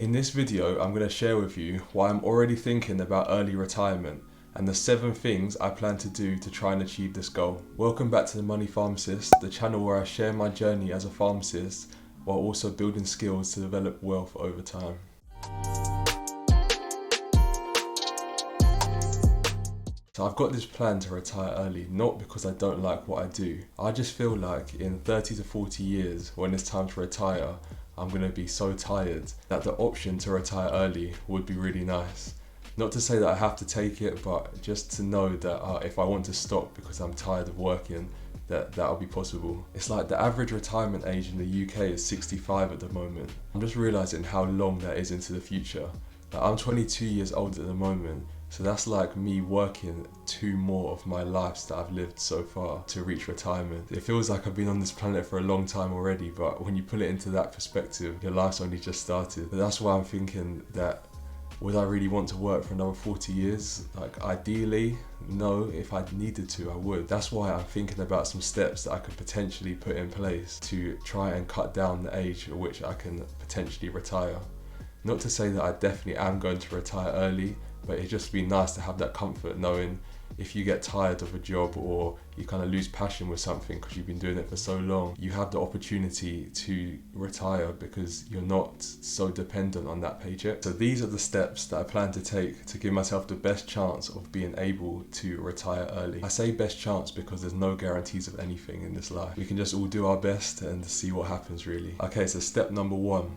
In this video, I'm going to share with you why I'm already thinking about early retirement and the 7 things I plan to do to try and achieve this goal. Welcome back to the Money Pharmacist, the channel where I share my journey as a pharmacist while also building skills to develop wealth over time. So I've got this plan to retire early, not because I don't like what I do. I just feel like in 30 to 40 years, when it's time to retire, I'm going to be so tired that the option to retire early would be really nice. Not to say that I have to take it, but just to know that if I want to stop because I'm tired of working, that'll be possible. It's like the average retirement age in the UK is 65 at the moment. I'm just realising how long that is into the future. Like, I'm 22 years old at the moment, so that's like me working 2 more of my lives that I've lived so far to reach retirement. It feels like I've been on this planet for a long time already, but when you put it into that perspective, your life's only just started. But that's why I'm thinking that, would I really want to work for another 40 years? Like, ideally, no. If I needed to, I would. That's why I'm thinking about some steps that I could potentially put in place to try and cut down the age at which I can potentially retire. Not to say that I definitely am going to retire early, but it'd just be nice to have that comfort knowing if you get tired of a job or you kind of lose passion with something because you've been doing it for so long, you have the opportunity to retire because you're not so dependent on that paycheck. So these are the steps that I plan to take to give myself the best chance of being able to retire early. I say best chance because there's no guarantees of anything in this life. We can just all do our best and see what happens, really. Okay, so step number 1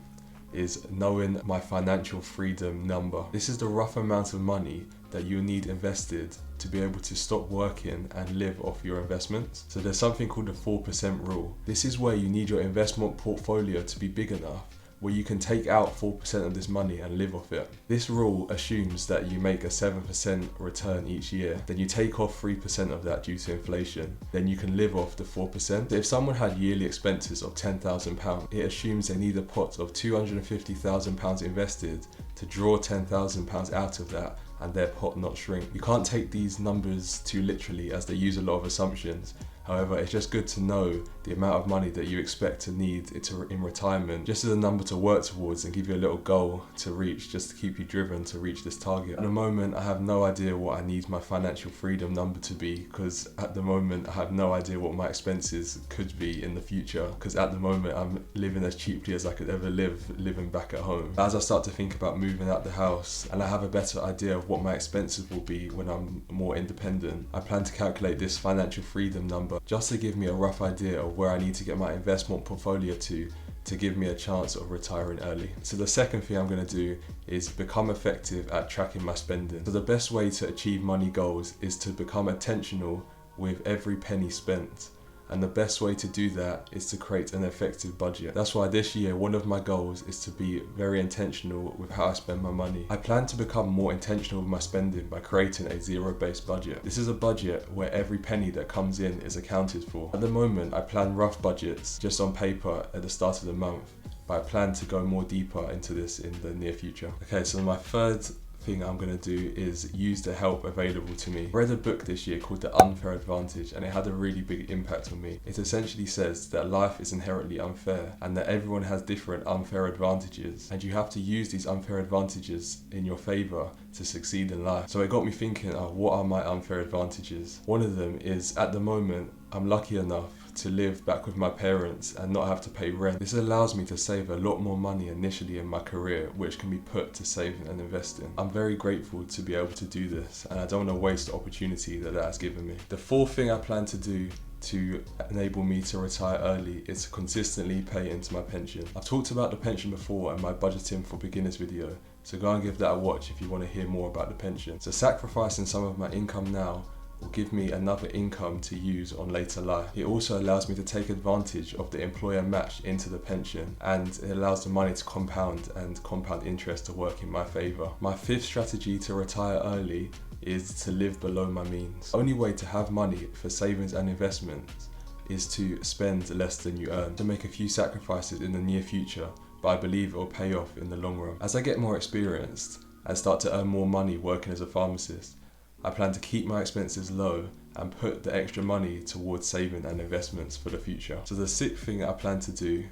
is knowing my financial freedom number. This is the rough amount of money that you need invested to be able to stop working and live off your investments. So there's something called the 4% rule. This is where you need your investment portfolio to be big enough where you can take out 4% of this money and live off it. This rule assumes that you make a 7% return each year, then you take off 3% of that due to inflation, then you can live off the 4%. If someone had yearly expenses of £10,000, it assumes they need a pot of £250,000 invested to draw £10,000 out of that and their pot not shrink. You can't take these numbers too literally as they use a lot of assumptions. However, it's just good to know the amount of money that you expect to need in retirement, just as a number to work towards and give you a little goal to reach, just to keep you driven to reach this target. At the moment, I have no idea what I need my financial freedom number to be, because at the moment, I have no idea what my expenses could be in the future, because at the moment, I'm living as cheaply as I could ever live, living back at home. As I start to think about moving out the house and I have a better idea of what my expenses will be when I'm more independent, I plan to calculate this financial freedom number just to give me a rough idea of where I need to get my investment portfolio to give me a chance of retiring early. So the second thing I'm going to do is become effective at tracking my spending. So the best way to achieve money goals is to become intentional with every penny spent. And the best way to do that is to create an effective budget. That's why this year, one of my goals is to be very intentional with how I spend my money. I plan to become more intentional with my spending by creating a zero-based budget. This is a budget where every penny that comes in is accounted for. At the moment, I plan rough budgets just on paper at the start of the month, but I plan to go more deeper into this in the near future. Okay, so my third thing I'm going to do is use the help available to me. I read a book this year called The Unfair Advantage, and it had a really big impact on me. It essentially says that life is inherently unfair and that everyone has different unfair advantages, and you have to use these unfair advantages in your favor to succeed in life. So it got me thinking, what are my unfair advantages? One of them is, at the moment, I'm lucky enough to live back with my parents and not have to pay rent. This allows me to save a lot more money initially in my career, which can be put to saving and investing. I'm very grateful to be able to do this, and I don't want to waste the opportunity that has given me. The fourth thing I plan to do to enable me to retire early is to consistently pay into my pension. I've talked about the pension before in my budgeting for beginners video, so go and give that a watch if you want to hear more about the pension. So sacrificing some of my income now will give me another income to use on later life. It also allows me to take advantage of the employer match into the pension, and it allows the money to compound and compound interest to work in my favour. My fifth strategy to retire early is to live below my means. The only way to have money for savings and investments is to spend less than you earn. To make a few sacrifices in the near future, but I believe it will pay off in the long run. As I get more experienced and start to earn more money working as a pharmacist, I plan to keep my expenses low and put the extra money towards saving and investments for the future. So the sixth thing I plan to do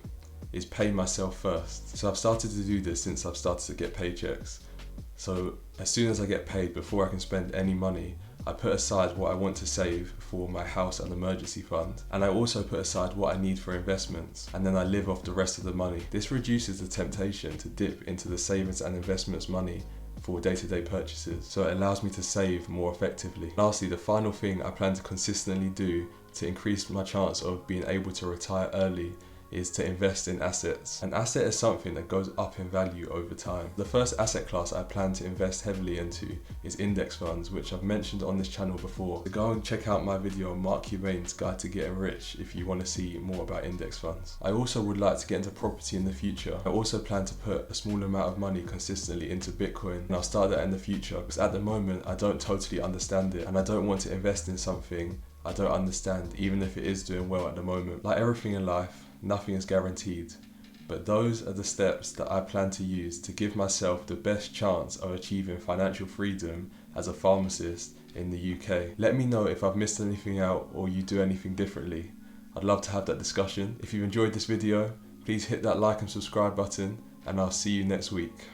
is pay myself first. So I've started to do this since I've started to get paychecks. So as soon as I get paid, before I can spend any money, I put aside what I want to save for my house and emergency fund, and I also put aside what I need for investments, and then I live off the rest of the money. This reduces the temptation to dip into the savings and investments money for day-to-day purchases, so it allows me to save more effectively. Lastly, the final thing I plan to consistently do to increase my chance of being able to retire early is to invest in assets. An asset is something that goes up in value over time. The first asset class I plan to invest heavily into is index funds, which I've mentioned on this channel before. So go and check out my video on Mark Cubane's Guide to Getting Rich if you want to see more about index funds. I also would like to get into property in the future. I also plan to put a small amount of money consistently into Bitcoin, and I'll start that in the future because at the moment I don't totally understand it, and I don't want to invest in something I don't understand, even if it is doing well at the moment. Like everything in life, nothing is guaranteed, but those are the steps that I plan to use to give myself the best chance of achieving financial freedom as a pharmacist in the UK. Let me know if I've missed anything out or you do anything differently. I'd love to have that discussion. If you've enjoyed this video, please hit that like and subscribe button, and I'll see you next week.